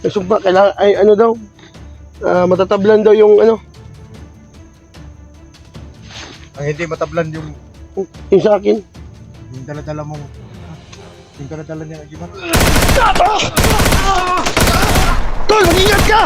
May sugba, kailangan, ay ano daw, matatablan daw yung ano, Ang hindi matablan yung sa akin. dala-dala mong yung dala-dala niya agimat. Tol, mag-ingat ka!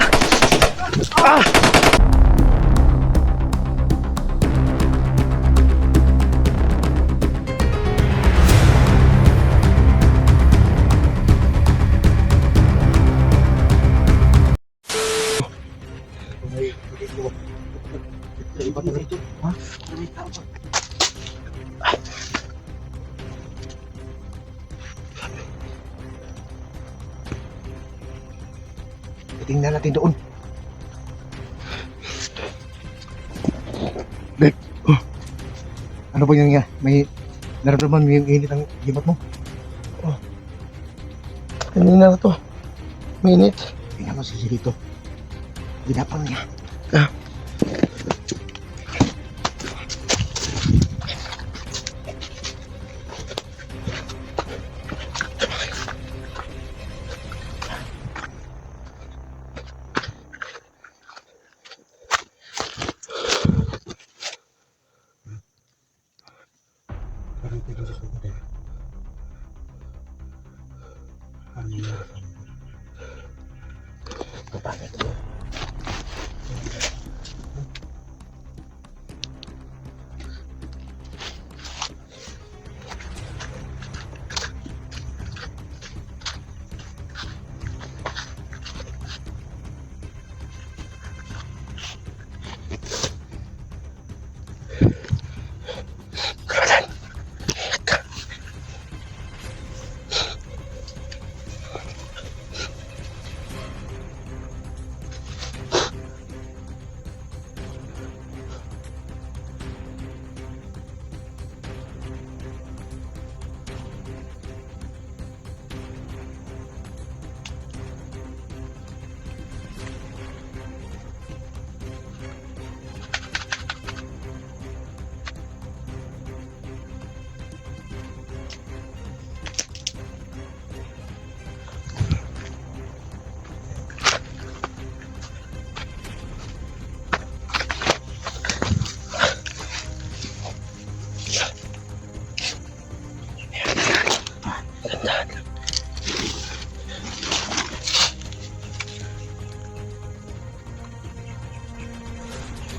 Iba na ito. Ha? Tingnan natin doon. Bek, ano ba yung may naramdaman mo yung init ng gimat mo? Kanina na to. Minute. Tingnan mo si dito. Ginapang niya.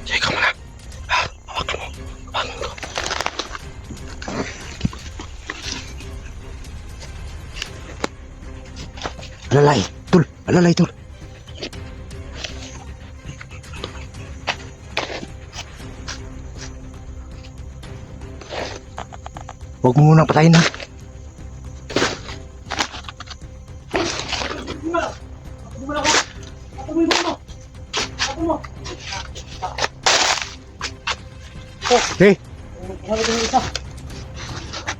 Teka muna. Hawak mo. Bangon ko. Alalay, tul. Alalay, tul. Huwag mo muna patayin ha. Hey, Ano ito yung isa?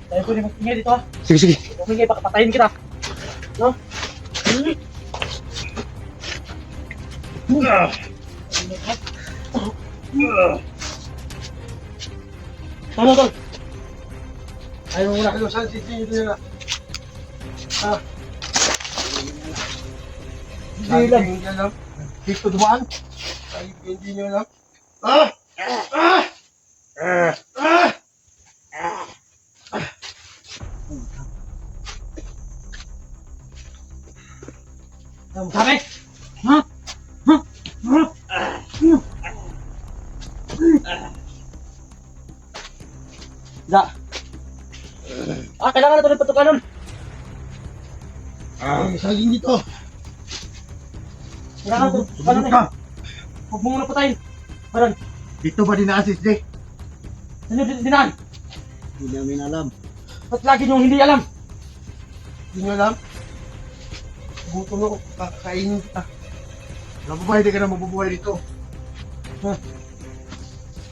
Tayo po yung magpingay dito ha. sige, sige. Magpingay, patayin kita. No? Tama tol. Ayaw mo muna. Ano, saan si Tino na? Hindi lang. Hindi alam. Dito dumaan. Ay, hindi nyo alam. Ah! Ah! Ah! Ah! Ano sabi? Ha? Ha? Ha? Da. Kailangan na ito ng patukanon. May saging dito. Kailangan na ito ng patukanon eh. Huwag mo muna patayin. Parang, Dito ba dinaasis, Jay? ano dinaan? Hindi namin alam. Ba't lagi niyong hindi alam? Hindi nyo alam. Gutom ako. Kakainin kita. Alam mo ba, hindi ka na mabubuhay dito. Ha?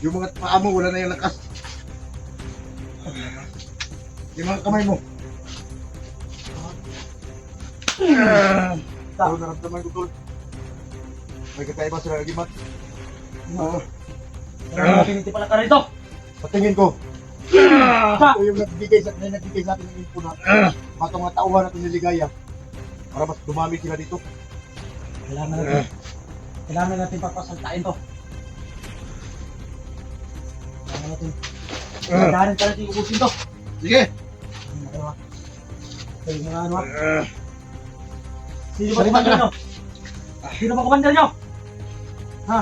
Yung mga paa mo, wala na yung lakas. Yung mga kamay mo. Ano naramdaman ko, tol? May kakaiba sila agimat. Piniti pala ka rito. Sa tingin ko, Ha? ito yung nagbigay sa atin ng info na mga mga tauhan natin niligaya para mas dumami sila dito. Kailangan natin papasaltain to. Kailangan natin. Kailangan natin ubusin to. Sige. Okay, mga ano ha? Sino ba kumandar nyo? Sino ba kumandar nyo? Ha?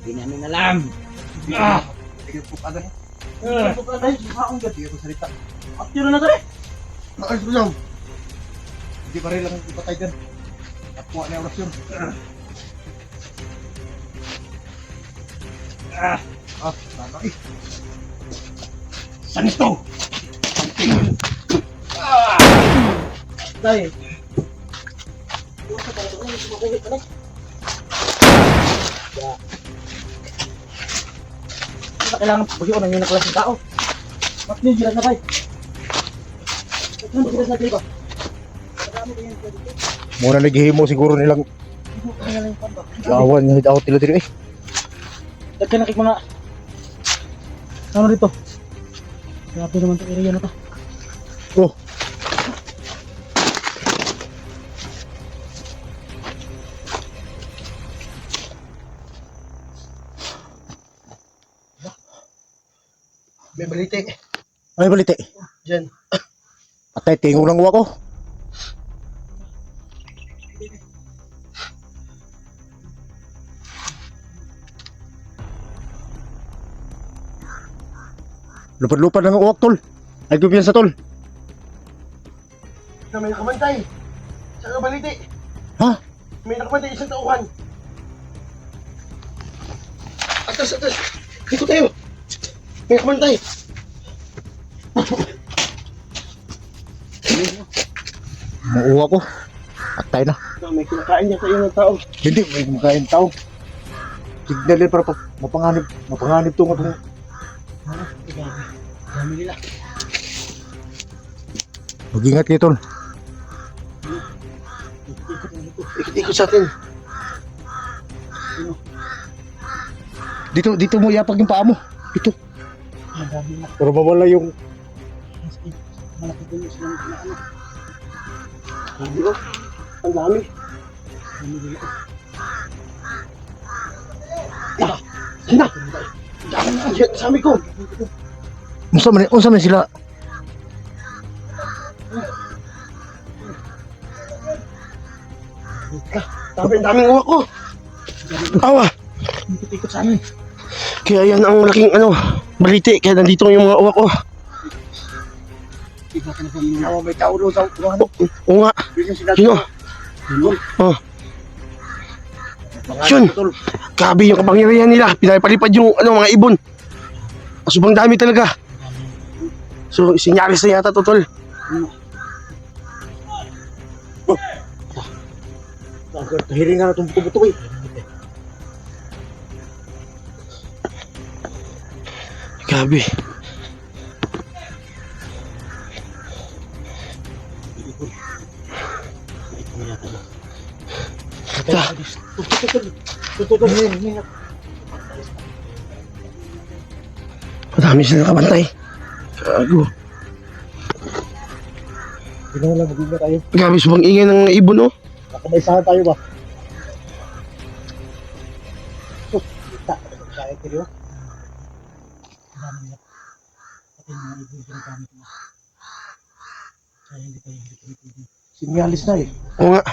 Hindi namin alam. Sige po kada. Sino ba kumandar? Sino Sige po salita. At yun na to eh. Ayos mo lang. Hindi pa rin lang ipatay dyan. At kuha na oras yun. Tama eh. Saan ito? Dahil. Kailangan pagyan ng yung naklaseng tao. Bakit yung gilas na tayo? Bakit yung gilas na tayo ba? Muna naghihimo siguro nilang gawan niya daw tila dito eh. Nagkanakik mga ano dito? Grabe naman itong area na to. Oh. May balite. Ay balite. Diyan. Patay tingog lang uwa ko. Lupad-lupad ng uwak tol. Ay kumpiyansa tol. Na may nakabantay. Saan ka balite? Ha? May nakabantay isang tauhan. Atas, atas. Dito tayo. May nakabantay. Mauwa ko. Patay na. May kinakain niya tayo ng tao. Hindi, may makain tao. Signal para mapanganib. Mapanganib to nga Dami nila. mag-ingat kayo tol. Ikot-ikot sa atin. Dito mo yapag yung paa mo. Dito. Dami na. Pero mawala yung Malaki po yung silang ano. Hindi ba? Ang dami. Dami nila. Sina! Yan, sabi ko. unsa man sila. Daming uwak ko. Awa. Ikot-ikot sa amin. Kaya yan ang malaking balite. Kaya nandito yung mga uwak ko. Iba ka na kami. Awa may tao doon sa uwahan. Oo nga. Sino? Oh. Yun. Grabe yung kapangyarihan nila. Pinapalipad yung mga ibon. Sobrang dami talaga. So, sinyalis na yata to, tol. Hiringan na itong buto-buto eh. Grabe. Madami sila nakabantay. Gago. Hindi na lang mag-ingat tayo. Grabe, sobrang ingay ng ibon, no? Nakabaisahan tayo ba? Kaya kayo? Dami nila. Pati yung mga ibon ginagamit mo. Kaya hindi tayo hindi. Sinyalis na eh. Oo nga.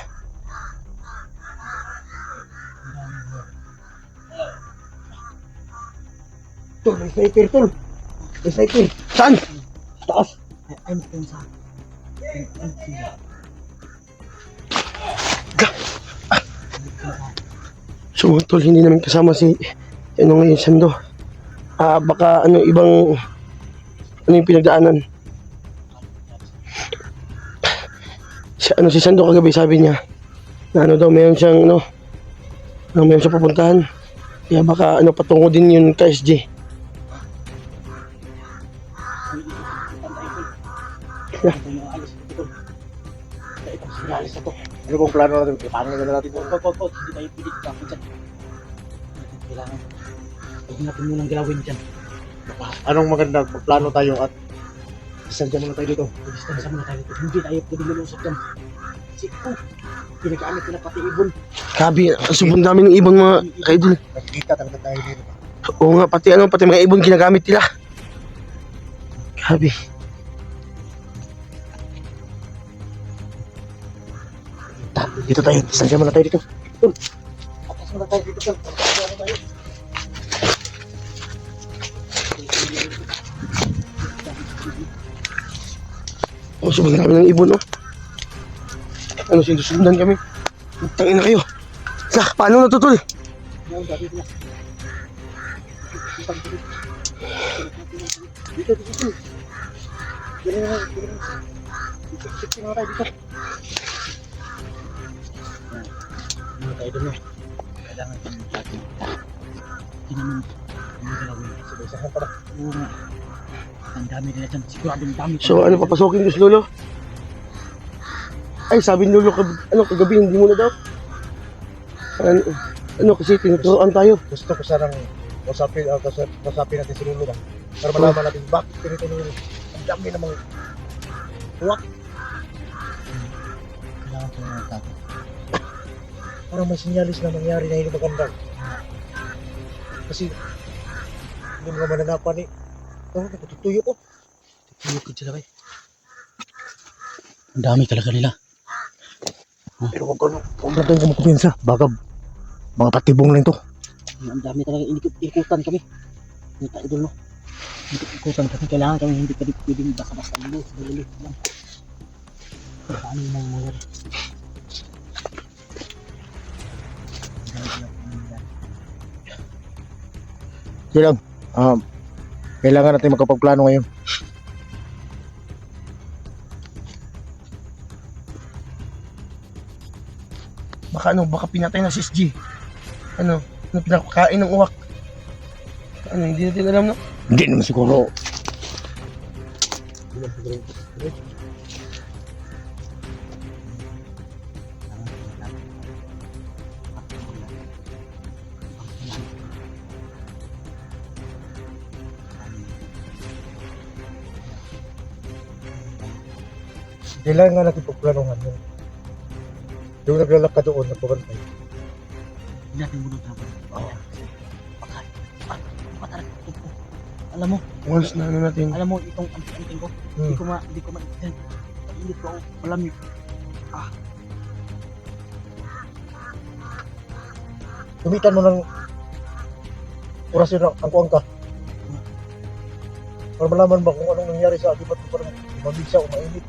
Tol, may sniper tol. May sniper. Saan? Taas. Ay, hindi sa So, tol, hindi namin kasama si ngayon, Sando. Baka ibang yung pinagdaanan. Si Sando kagabi sabi niya na daw mayroon siyang mayroon siyang pupuntahan. Kaya baka patungo din yun ka SG. Sinalis na to. Ano pong plano natin? Paano na natin ito? Hindi tayo pwede kapit dyan. Kailangan. Huwag natin munang galawin dyan. Anong maganda? Magplano tayo at isang dyan muna tayo dito. Distansya muna tayo dito. Hindi tayo pwede lulusot dyan. Siko. Ginagamit nila pati ibon. Grabe, subong dami ng ibon mga kaidol. Nakikita talaga tayo dito. Oo nga, pati mga ibon ginagamit nila. Grabe. Dito tayo. Saan muna tayo dito? Atas muna tayo dito, tol. Ano tayo? Oh, subong dami ng ibon, oh. Ano, sinusundan kami. Tangin na kayo. Paano na to, tol? Yan, dati na. Dito, dito. Dito na, dito na. Dito na tayo dito. Ano tayo doon, no? Kailangan tayo natin. Hindi naman, ano galawin. Sabay-sahan pa ba? Oo nga. Ang dami nila dyan. Siguradong dami. So, ano, papasokin ko si Lolo? Ay, sabi ni Lolo, kagabi, hindi mo na daw. Ano, kasi tinuturoan tayo. Gusto ko sanang kasapin natin si Lolo ba? Para malaman natin bakit ganito nung ang dami namang uwak. Kailangan ko na natin. Parang may sinyalis na nangyari na hindi maganda. Kasi yung mga mananapan natutuyo ko. Tuyukid sila kayo. Ang dami talaga nila. Pero huwag na tayong kumpiyansa. Baka mga patibong lang ito. Ang dami talaga. Ikutan kami. Hindi tayo doon, no? Ikutan kami. Kailangan kami hindi kami pwedeng basta-basta lulu. Lulu lang. Paano yung mga nangyari? Sige lang. Kailangan natin makapagplano ngayon. Baka pinatay na si SG. Ano pinakakain ng uwak. Ano, hindi natin alam, no? Hindi naman siguro. Kailangan natin pagplanuhan yun. Yung naglalakad doon, nagpabantay. Hindi natin muna trabaho. Oo. Baka talaga ito. Alam mo, Once na ano natin. alam mo itong anting ko. Hindi ko maintindihan. Hindi ko ako malamig. Tumitan mo ng orasyon ng angkuang ka. Para malaman ba kung anong nangyari sa agibat mo parang mabigsa o mainit.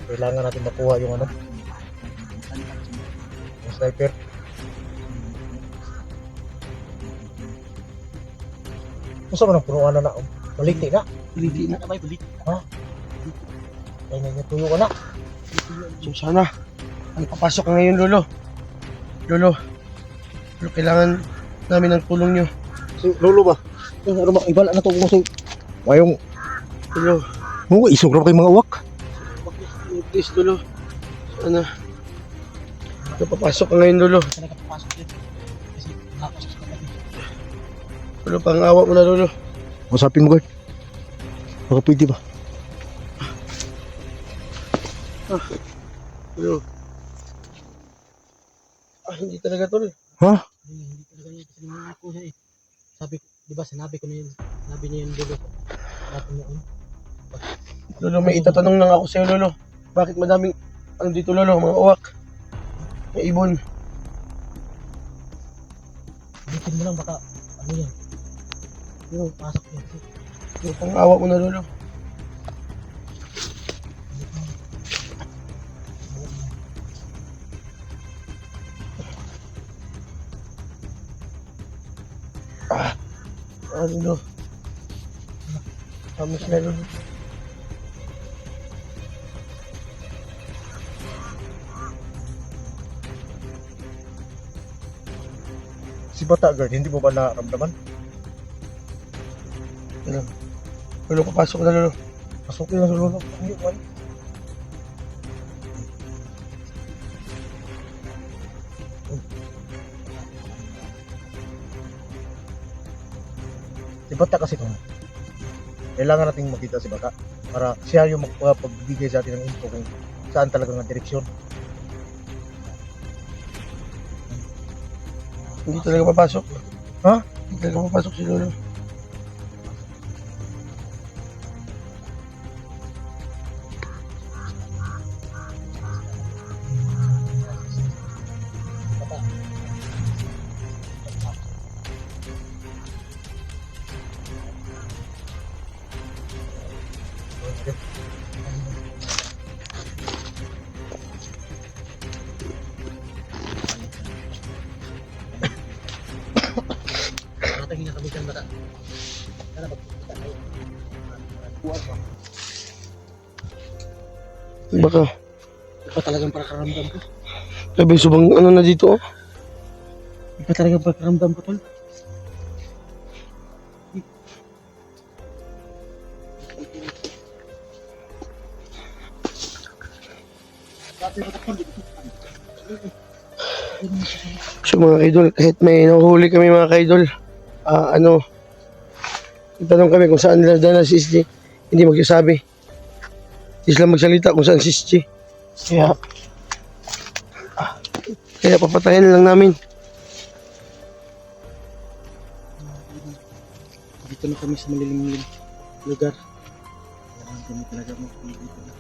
Kailangan natin makuha yung ano, yung sniper. Kung saan mo nang punuan na maliti na. Hindi na. Ano ba yung balik? Ay tuyo ka na. So sana, papasok ka ngayon, Lolo. Lolo, kailangan namin ng tulong nyo. Si Lolo ba? Ano ba? Ibala na ito kung sa... Mayong... Lolo, Isog na ba kayo mga uwak? please, Lolo. Sana, papasok ka ngayon, Lolo. Talaga papasok din. Kasi nakapasok sa kapatid. Lolo, pangawa mo na, Lolo. Usapin mo, guard. Baka pwede ba? Lolo. Hindi talaga, Tol. Ha? Hindi talaga yun. Kasi nangako siya eh. Sabi, di ba sinabi ko na yun. Sinabi niya yun dulo ko. Natin yun. Lolo, may itatanong lang ako sa'yo, Lolo. Bakit madaming, ano dito, Lolo, mga uwak? May ibon. Bitin mo lang baka ano yan. Pero pasok yan. Kasi Lolo, pangawa mo na, Lolo. Lolo. Kami sila, Lolo. Si Bata, guard, hindi mo ba naramdaman? Lolo, papasok na, Lolo. Pasukin na sa Lolo. Hindi ko alam. Si Bata kasi kung kailangan nating makita si Bata para siya yung magpagbigay sa atin ng info kung saan talaga ng direksyon. Hindi talaga papasok. Ha? Hindi talaga papasok si Lolo. Nakatingin na kami dyan, Bata. Sana magkikita kayo. Buwan mo. Baka, Iba talagang pakaramdam ko. sabi subang ano na dito oh. Iba talagang pakaramdam ko, tol. So mga kaidol, kahit may nahuhuli kami mga kaidol, tanong kami kung saan nila dala si SG, hindi magsasabi. Hindi sila magsalita kung saan si SG. Kaya papatayan lang namin. Dito na kami sa maliliming lugar. Kailangan kami talaga dito na.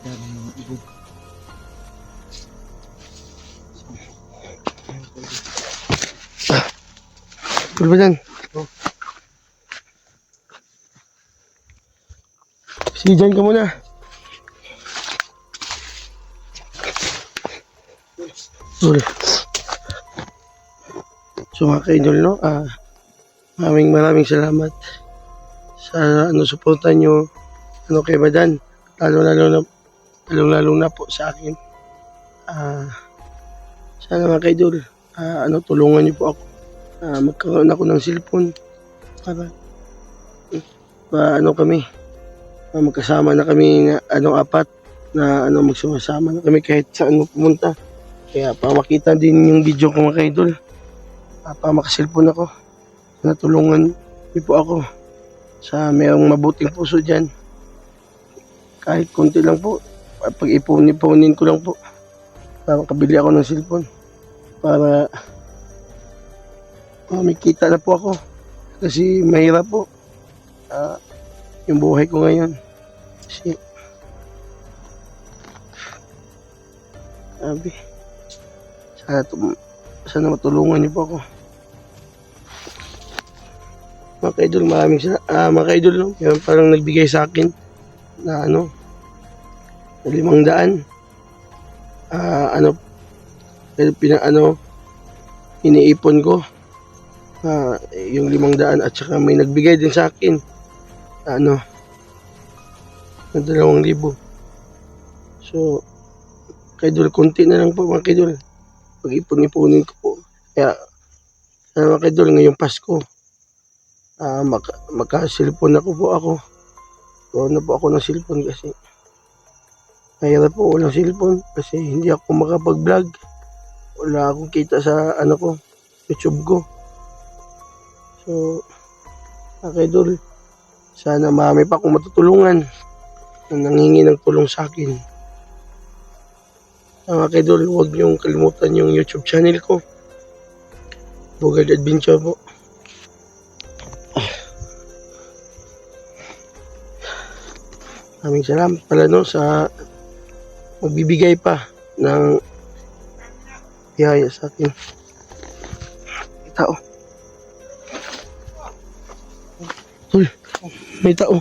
Daming mga ibog. Tuloy ba dyan? Sige, dyan ka muna. Tuloy. So mga kaidol, no? Maraming salamat sa suporta nyo kay Badan. Lalo na po sa akin. Sana mga kaidol, tulungan nyo po ako. Magkaroon ako ng cellphone para kami magkasama na kami na apat na magsumasama na kami kahit saan mo pumunta. Kaya para makita din yung video ko mga kaidol, para makaselfon ako. Natulungan niyo po ako sa mayroong mabuting puso dyan. Kahit konti lang po, pag-ipunin ko lang po para makabili ako ng cellphone para may kita na po ako kasi mahirap po yung buhay ko ngayon kasi sana matulungan niyo po ako mga kaidol. Mga kaidol, no? Parang nagbigay sa akin na 500 iniipon ko yung 500 at saka may nagbigay din sa akin na 2,000. So kaidol, konti na lang po mga kaidol, pag-ipon-ipunin ko po. Kaya mga kaidol, ngayong Pasko magka-cellphone ako. Gawa na po ako ng cellphone kasi mahirap po walang cellphone kasi hindi ako makapag-vlog. Wala akong kita sa YouTube ko. So mga kaidol, sana marami pa akong matutulungan na nanghingi ng tulong sa akin. Mga kaidol, huwag niyong kalimutan yung YouTube channel ko, Bugard Adventure po. Maraming salamat pala sa magbibigay pa ng biyaya sa akin. May tao. Uy, may tao.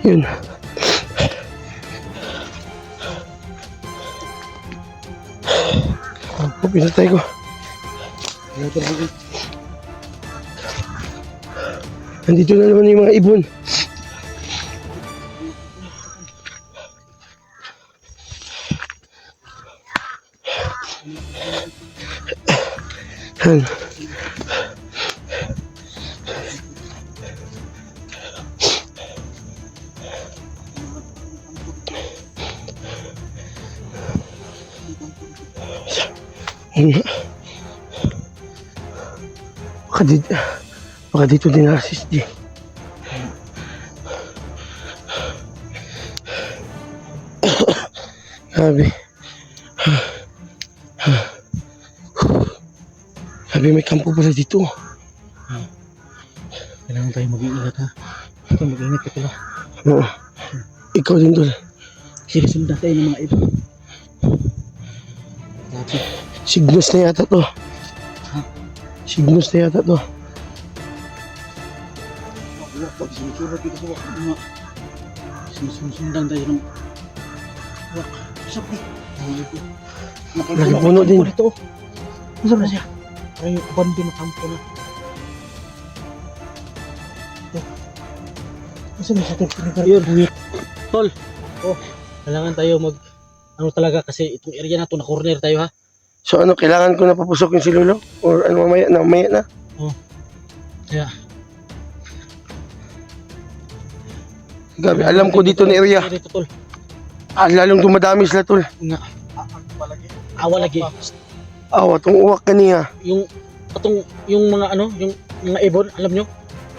Yun. Pinatay ko. Nandito na naman yung mga ibon. Yan. Baka dito din assist di. Grabe. Grabe, may kampo pala dito. Kailangan tayo mag-iingat ha. Ito, mag-iingat ka pala. Oo. Ikaw din tol. Sirisundan tayo ng mga ibon. Dati. Signos na yata to. Ha? Signos na yata to. Pag sinusunod dito sa mga sinusundan tayo ng sabi. Lagi puno din. Dito. Masa na siya? Parang yung abandon na kampo na. Masa na siya tol? Yun. Tol. Oh, kailangan tayo ano talaga kasi itong area na to na corner tayo ha. So ano, kailangan ko na papusokin si Lolo? Or ano, mamaya na? Oh. Kaya. Grabe, alam ko dito na area. Dito tol. Lalong dumadami sila tol. Nga. Awa lagi. Awa, itong uwak kaniya. Yung mga ano, yung mga ibon, alam nyo?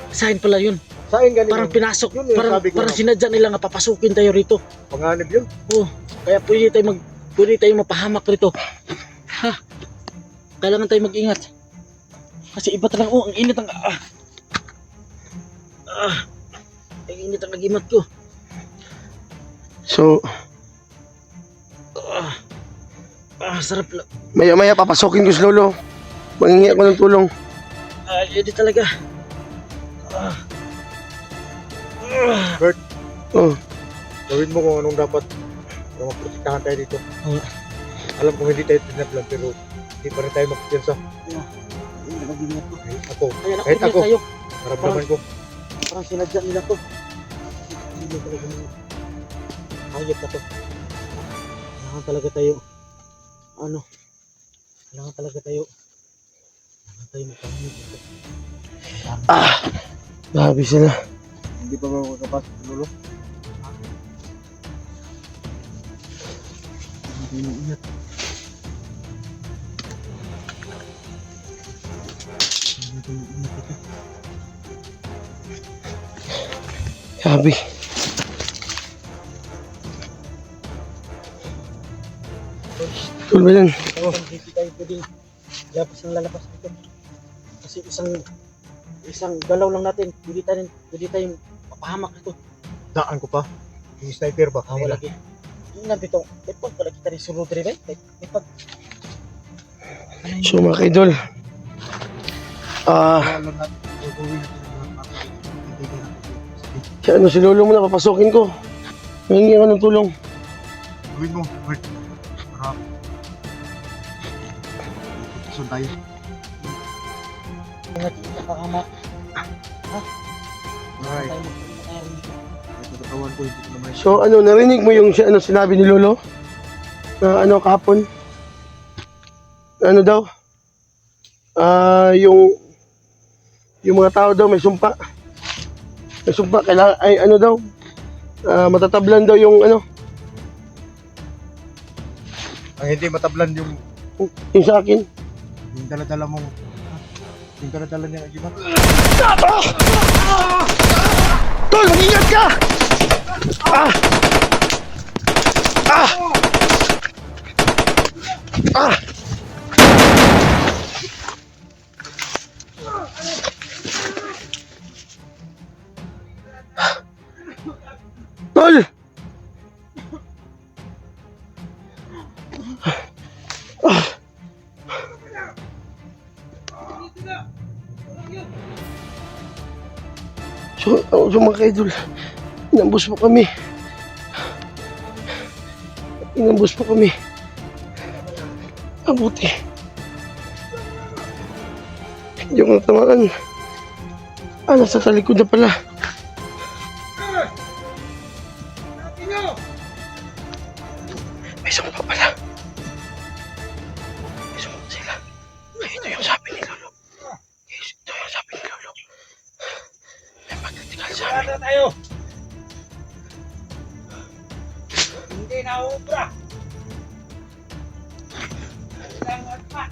Sign pala yun. Saan ganun? Parang pinasok, Yun yung parang, sabi ko, parang no? sinadya nila nga papasukin tayo rito. Panganib yun. Oh, kaya pwede tayo mapahamak rito. Ha? Kailangan tayo mag-ingat. Kasi iba talaga, ang init ang ang init ang agimat ko. So, Sarap lang. maya papasokin ko si Lolo. Mangingi ako ng tulong. Hindi talaga. Bert, Oh, gawin mo kung anong dapat para maprotektahan tayo dito. Oo. Alam kong hindi tayo tinatlan pero hindi pa rin tayo magpiyansa. Ang agimat ko. Ako, Kaya kahit nakulit ako, tayo. naramdaman ko. Parang sinadya nila to. Hindi talaga mga hayop na to. Kailangan talaga tayo kailangan talaga tayo magpahamig dito. grabe sila. Hindi pa ba makakapasok sa Lolo? Hindi tayo mag-ingat. Hindi tayo mag-ingat dito. Grabe. Tol ba yan? Hindi tayo pwedeng lalabas dito. Kasi isang galaw lang natin, pwede tayong mapahamak dito. Daan ko pa. Yung sniper ba? Wala lagi. Yung nabito, ipag pala kita rin sunod rin ba? Ipag. So mga kaidol, Alam natin. Gagawin natin ang mga kaibigan natin. si Lolo muna, papasokin ko. Mangingi ako ng tulong. Gawin mo, Bert. Para putusan tayo. Ingat nakakama. Ay, Tayo magkakaroon dito. natatawan ko, hindi ko naman. So ano, narinig mo yung sinabi ni Lolo? Na kahapon? Ano daw? Yung mga tao daw may sumpa. May sumpa, kailangan, daw? Matatablan daw yung Ang hindi matablan yung sa akin. dala-dala mong yung dala-dala niya ang iba. Tol, mag-ingat ka! Tol! So mga kaidol, Inambos po kami. Inambos po kami. Mabuti. Hindi ako natamaan. Nasa talikod na pala. May sumpa pala. May sumpa sila. Ay, ito yung sabi ni Lolo. Ito yung sabi ni Lolo. May magtitikal sa amin. Tayo! Hindi na ubra! Kailangan pa!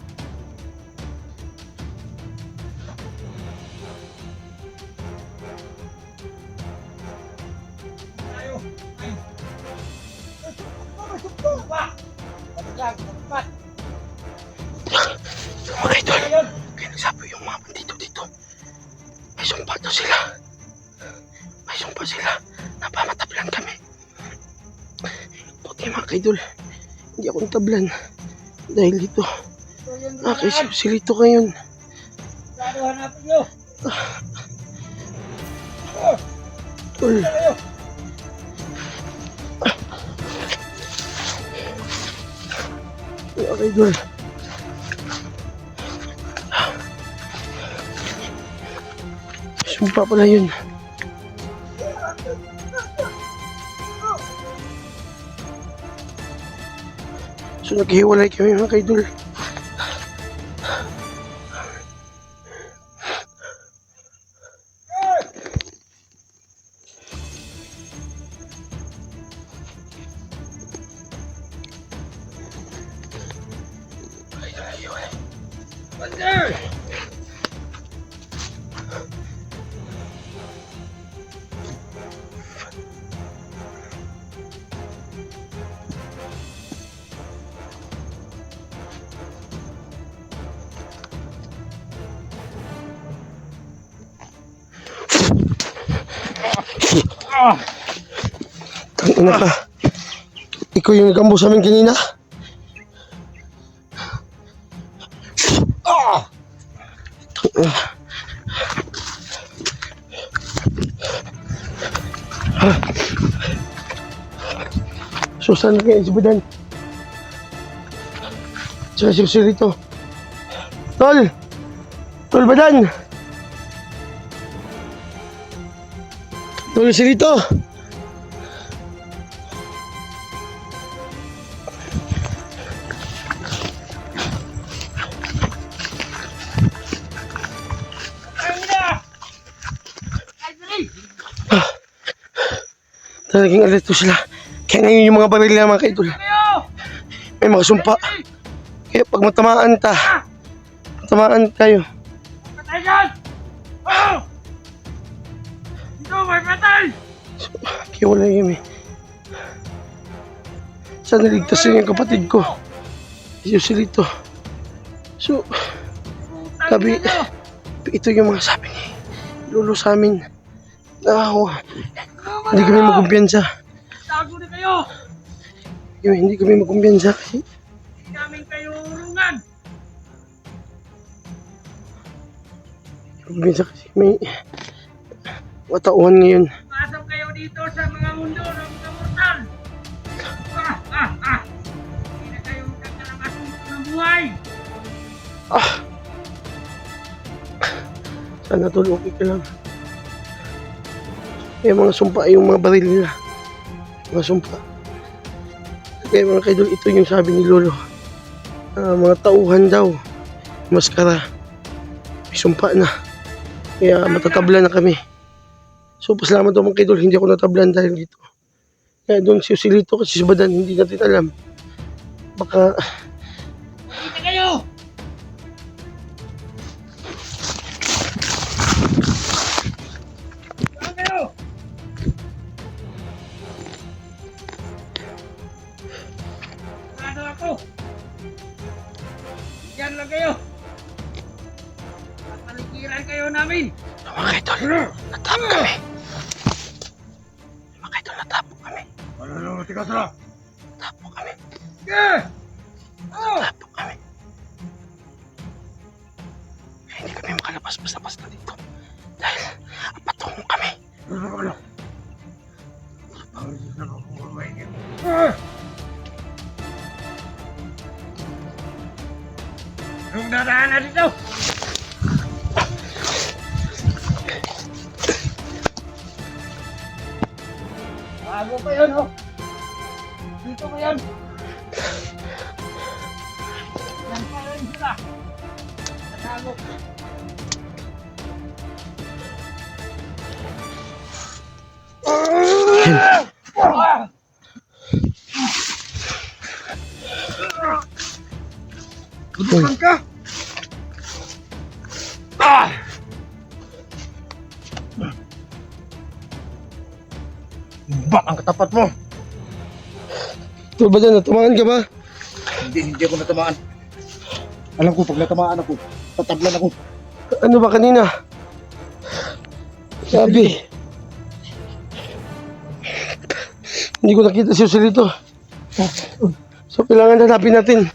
Tayo! Ay! Pa! Paglag! Pagpat! Mga idol, kaya nagsabi yung mga bandito dito. May sumpa daw sila. May sumpa sila. Napamatablan kami. Buti mga idol, hindi ako natablan. Dahil dito, silito ngayon. Lalo hanapin nyo! Tol, Tayo! mga idol. May sumpa pala yun. So naghiwalay kami mga idol. Ang ina ka. Ikaw yung nag-ambo sa amin kanina. So saan na kayo si Budan? Tsaka si Usilito. Tol! Tol Badan! Tol Usilito! Talagang alito sila. Kaya ngayon yung mga baril na mga kaidol. May mga sumpa. Kaya pag matamaan tayo. Patay yan! Oh! Ito, may patay! Kaya wala yun eh. Sana ligtas yun yung kapatid ko. Si Joselito. So, sabi, ito yung mga sabi ni Lolo sa amin. Hindi kami magkumpiyansa. Tago na kayo! Hindi kami magkumpiyansa kasi Hindi namin kayo urungan! may watauhan ngayon. Pasok kayo dito sa mga mundo ng mga mortal! Hindi na kayo magkakalabas ng buhay! Sana tol, okay ka lang. Kaya mga sumpa, yung mga baril nila. Mga sumpa. Kaya mga kaidol, ito yung sabi ni Lolo. Mga tauhan daw. Maskara. May sumpa na. Kaya matatabla na kami. So pasalamat daw mga kaidol, hindi ako natablan dahil dito. Kaya doon si Usilito kasi si Badan, hindi natin alam. Baka Kita kayo! Saan kayo? Ano ako? Diyan lang kayo! Papalikiran kayo namin! mga kaidol, natap kami. Mga kaidol, natapo kami. Ano, tika sila! Natapo kami. Yeah! Oh! Natapo kami. Kaya hindi kami makalabas basta-basta dito. Dahil apatong kami. Dahan-dahan na dito! Bago pa yun, oh! Dito pa yan! Yan pa yun sila! Natago! Tutukan ka! Bak ang katapat mo! Ito ba dyan? Natamaan ka ba? Hindi ako natamaan. Alam ko, pag natamaan ako, tatablan ako. Ano ba kanina? Sabi. Hindi ko nakita si Joselito. So, kailangan hanapin natin.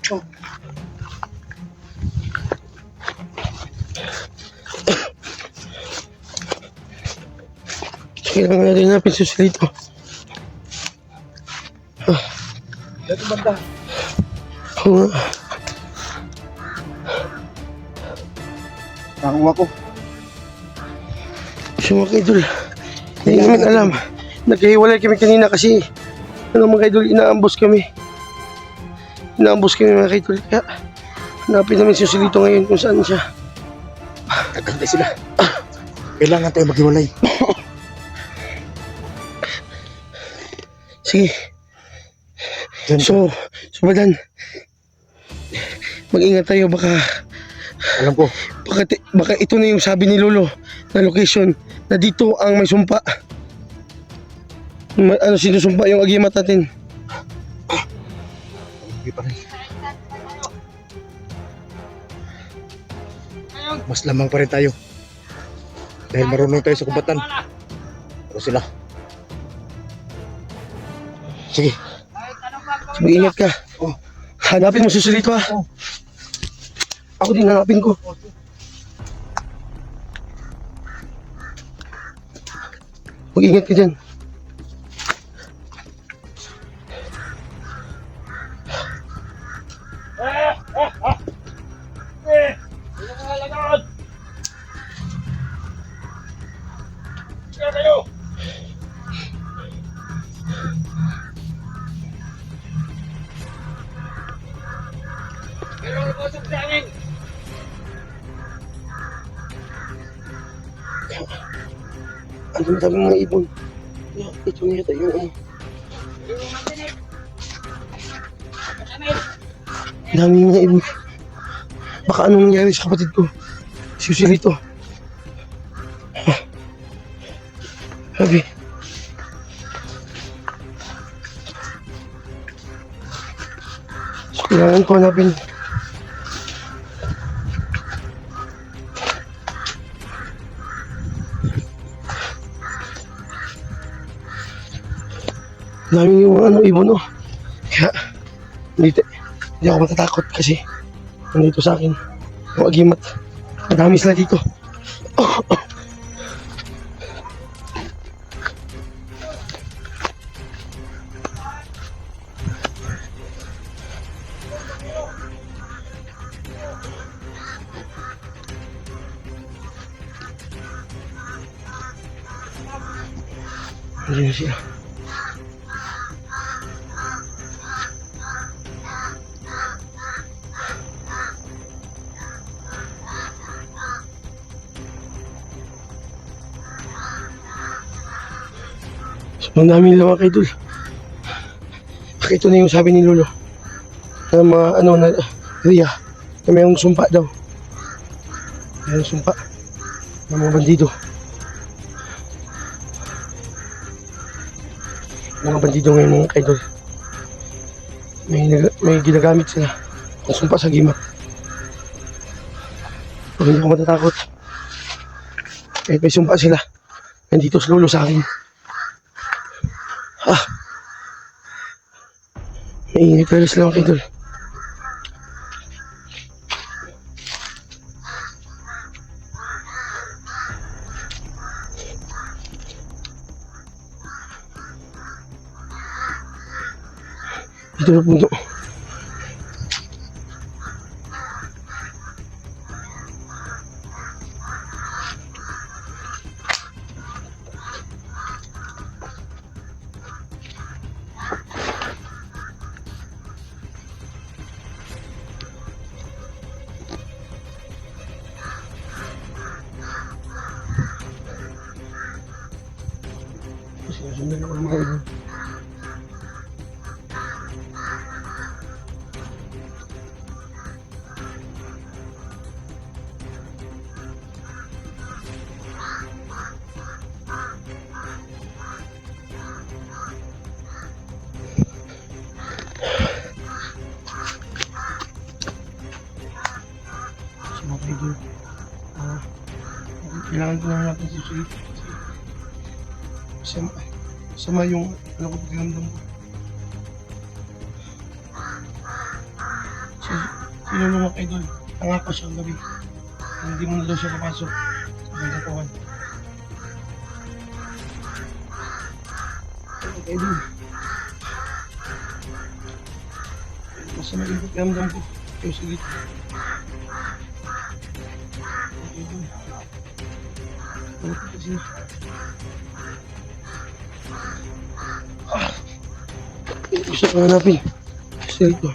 Kailangan natin hanapin si Joselito. Dito banda. Oo nga. Nakuha ko. So mga idol, hindi namin alam. Nagkahiwalay kami kanina kasi mga idol, inaambos kami. Inaambos kami mga idol. Kaya hanapin namin si Joselito ngayon kung saan siya. Nagkantay sila. Kailangan tayo maghiwalay. Sige. Diyan ka. So Badan, mag-ingat tayo, baka Alam ko. baka ito na yung sabi ni Lolo na location na dito ang may sumpa. Sinusumpa yung agimat natin. Hindi pa rin. Mas lamang pa rin tayo. Dahil marunong tayo sa kubatan. Pero sila. Sige. Mag-ingat ka. Hanapin mo si Joselito, ha. Ako din hanapin ko. Mag-ingat ka dyan. Ang dami mga ibon. Ito na yata yung ano. Ang dami mga ibon. Baka anong nangyari sa kapatid ko? Si Joselito. Sabi. So, kailangan ko hanapin. Daming yung ano, ibon, no. Kaya, hindi ako matatakot kasi nandito sa akin yung agimat. Madami sila dito. Nandiyan na sila. Ang daming lawa kay Dul. Baka ito na yung sabi ni Lolo na mga ano na Ria na mayroong sumpa daw. Mayroong sumpa ng mga bandido. Mga bandido ngayon mga kaidol. May ginagamit sila ng sumpa sa gimat. Pero hindi ako matatakot. Kahit may sumpa sila, nandito si Lolo sa akin. Mainit pero sila mga idol. Dito na puno. Sinusundan ako ng mga idol. So, mga idol, kailangan ko naman natin susunod. Sama yung ano ko pakiramdam ko. So, sino mga idol, nangako siya ang gabi. Hindi mo na daw siya papasok sa may katawan. Mga idol, masama yung pakiramdam ko. Kaya sige. Mga idol, ano ko kasi gusto ko hanapin. Kasi ito.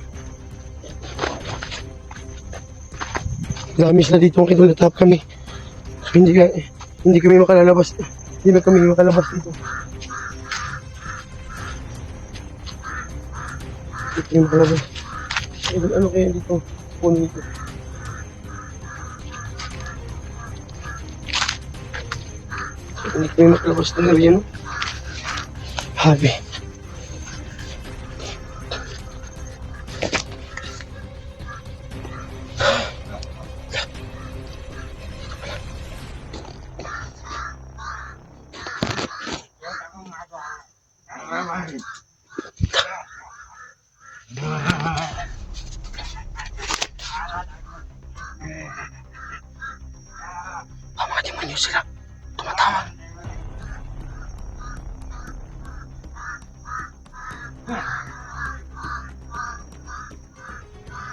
Dami sila dito ang idol, natap kami. So, hindi kami makalalabas. Hindi na kami makalabas dito. Hindi kami makalabas. Idol, ano kaya dito? Puno dito. So, hindi kami makalabas ng area, no? Habi. Mga demonyo sila. Tumatawag.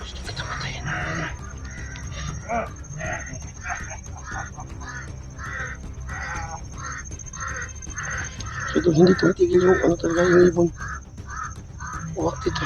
Gusto kita patayin. So, ito, hindi tumitigil yung ano talaga yung ibon. Uwak dito.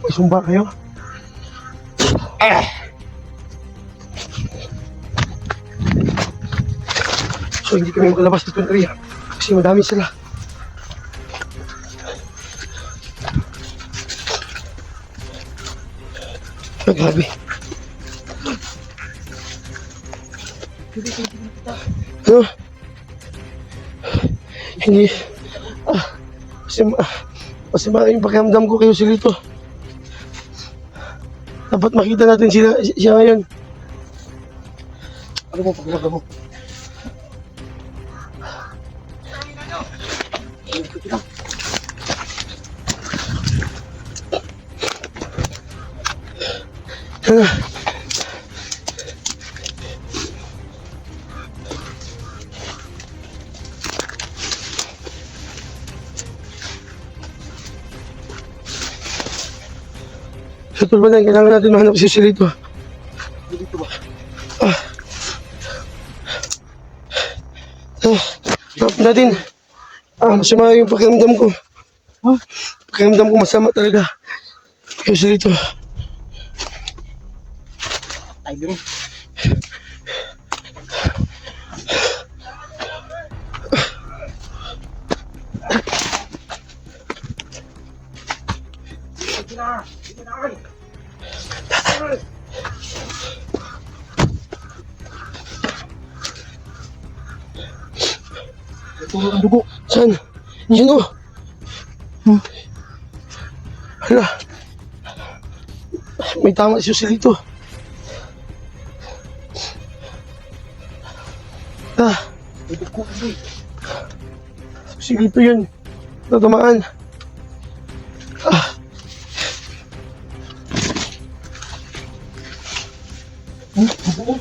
May sumba kayo? So hindi kami makalabas dito ng area kasi madami sila. Grabe. Ano? Hindi. Masama yung pakiramdam ko kayo silito. Dapat makita natin siya ngayon. Ano mo paglaga mo? Sa tulbanan, kailangan natin mahanap si Silito. Dito ba? Hanap natin. Masama yung pakiramdam ko. Pakiramdam ko masama talaga. Kaya Silito. Tiger. Tulog ang dugo. Saan? Yan o. Hala. May tama si Silito. Ito ko, boy. Sige ito yun. Tatamaan. Oo.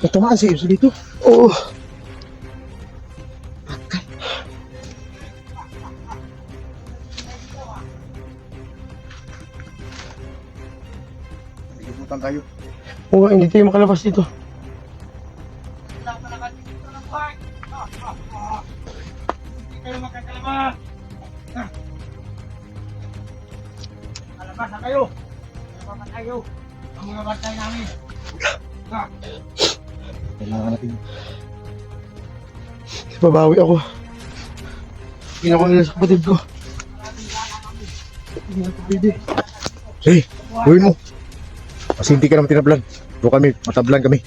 Natamaan si Ilse dito. Oo. Nalimutan tayo. Oo nga, hindi tayo makalabas dito. Hindi kayo magkakalabas. Alabas na kayo. Alabas na kayo. Ang mga bantay namin. Kailangan natin. Babawi ako. Ginawa nila sa kapatid ko. Hindi na ito pwede. Hey, gawin mo. Kasi hindi ka naman tinablan. Doon kami, matablan kami.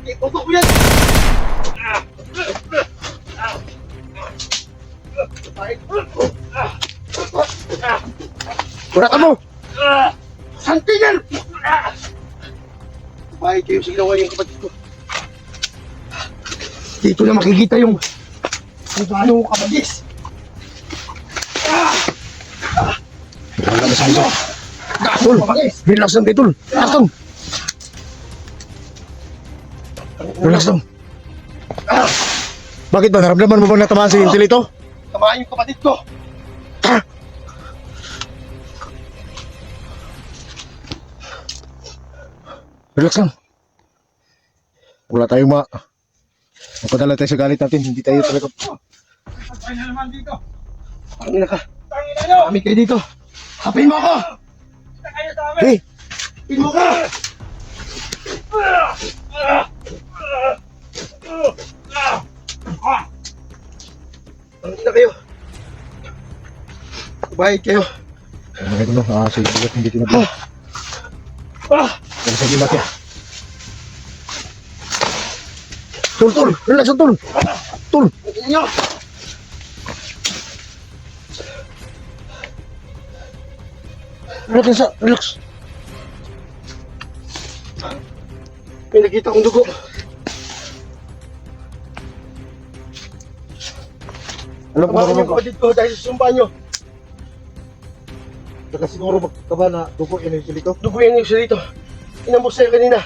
Itutok mo yan! Kuratan mo! Santingan! Bahay kayo sa ginawa yung kapatid ko. Dito na makikita yung kung paano ko kapatid. Wala na sa iyo. Tol, relax lang kayo, tol. Relax lang. Relax lang. Bakit ba? Naramdaman mo bang natamaan si Ilse dito? Tamaan yung kapatid ko. Relax lang. Wala tayong mapadala tayo sa galit natin. Hindi tayo talaga. Bantay na naman dito. Tangina ka. Tangin na nyo. Kami kayo dito. Hapin mo ako! Kita kayo sa amin. Hey! Hapin mo ka! Tangina kayo. Bahay kayo. Ano ito no? Sa ibat hindi tinablan. Pero sa ibat yan. Tol, tol! Relax lang, tol! Tol! Inyo! Relax lang, relax. May nakita kong dugo. Alam ko Tamaan marunong yung ka. kapatid ko dahil sa sumpa nyo. Saka siguro magkaba na dugo yun yung dito. Dugo yan yung dito. Inambos sa'yo kanina.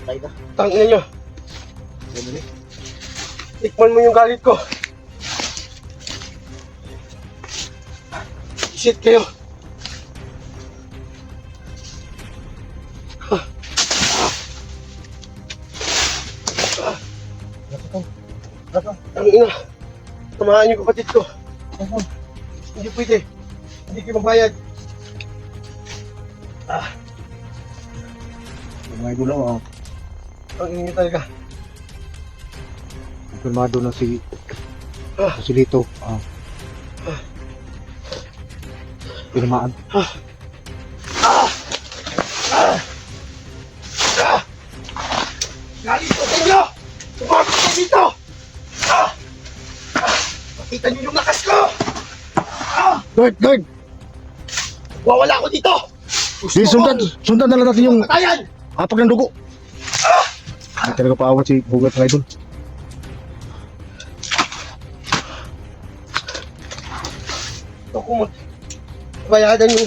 Tayo na. Tangina nyo. Ganun eh. Tikman mo yung galit ko. Isit kayo. Tangina. Tamaan yung kapatid ko. Hindi pwede. Hindi kayo magbayad. Mga idol lang Ang inyo talaga. Konfirmado na si Lito. Pinamaan. Galit ko sa inyo! Sumabit kayo dito! Makita niyo yung lakas ko! Lord! Wawala ako dito! Di, sundan na lang natin yung Patayan! apak ng dugo. Hindi talaga paawat si Hugot ng idol. Ito kung bayadan yung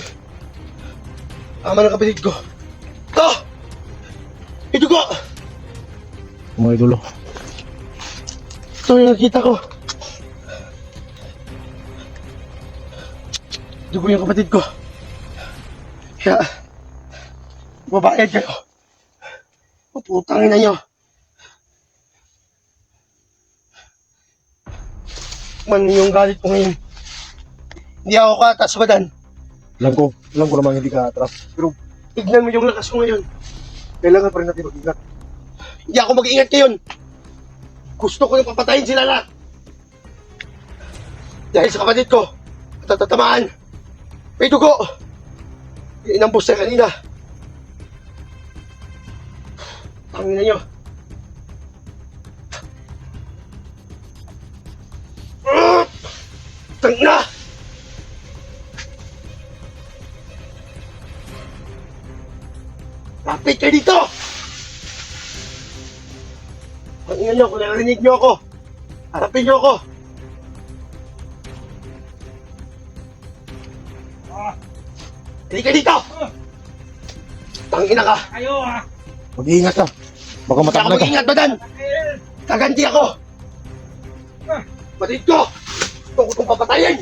ama ng kapatid ko. Ito! Ito ko! Mga idolo. Ito yung nakita ko. Dugo yung kapatid ko. Kaya, babayad kayo. Putangin na nyo. Man yung galit ko ngayon. Hindi ako katasbadan. Alam ko naman hindi ka atras. Pero Tignan mo yung lakas ko ngayon. kailangan pa rin natin mag-ingat. Hindi ako mag-iingat ngayon. Gusto ko yung papatayin sila lahat. Dahil sa kapatid ko, tatatamaan. May dugo. Inambos na kanina. Tangina nyo. Tangina! Lapit kayo dito! Pakinggan nyo, kung narinig nyo ako, harapin nyo ako. Halika dito! Tangina ka! Kayo ah! Mag-iingat ka. Baka Hindi ako matakla ka. mag-ingat, Badan! Kaganti ako! Batid ko! Gusto ko itong papatayin!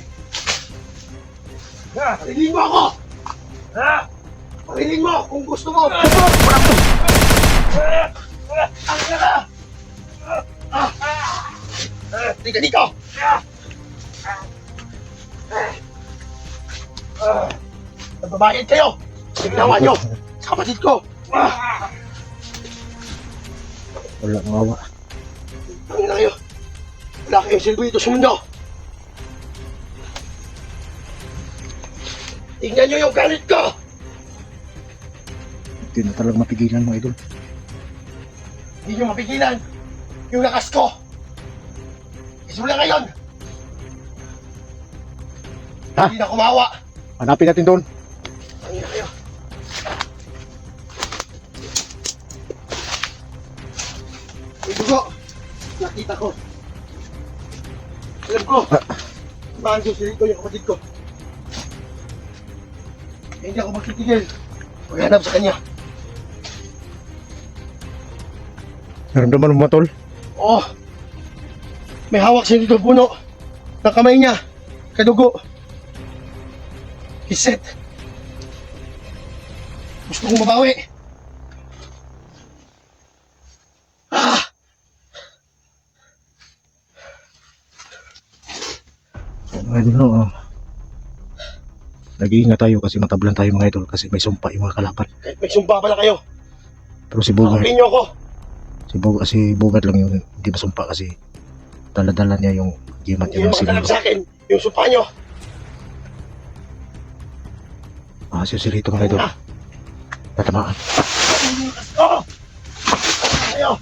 Parinig mo ako! Parinig mo kung gusto mo! Tangina ka! Halika dito! Nagbabayad kayo! Sa ginawa nyo! Sa kapatid ko! Wala nga awa. Tangin na kayo! Wala kayong silbi dito sa mundo! Tingnan nyo yung galit ko! Hindi na talaga mapigilan mo, idol. Hindi nyo mapigilan yung lakas ko! Isimula ngayon! Ha? Hindi na kumawa! Hanapin natin doon. Tangin na kayo! Yung dugo! Nakita ko! Alam ko! Maansin si Rito yung kapatid ko! Hindi ako magtitigil! Maghanap sa kanya! Naramdaman mo, tol? Oo! May hawak siya dito puno! Ng kamay niya! Kadugo! Kiset! Gusto kong mabawi! Ah! Idol, no. Nag-iingat tayo kasi matablan tayo mga idol kasi may sumpa yung mga kalaban. Kahit may sumpa pala kayo! Pero si Bogart, Harapin niyo ako! si Bogart lang yun. Hindi masumpa kasi dala-dala niya yung gimat Hindi niya ng yung magkalap sinilo. sa akin! Yung sumpa niyo! Si Rito mga idol. Ah! Tatamaan. Oh! Ayaw!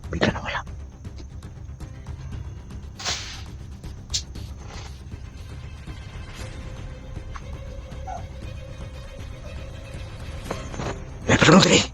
Bigla na wala. Patulong, sige.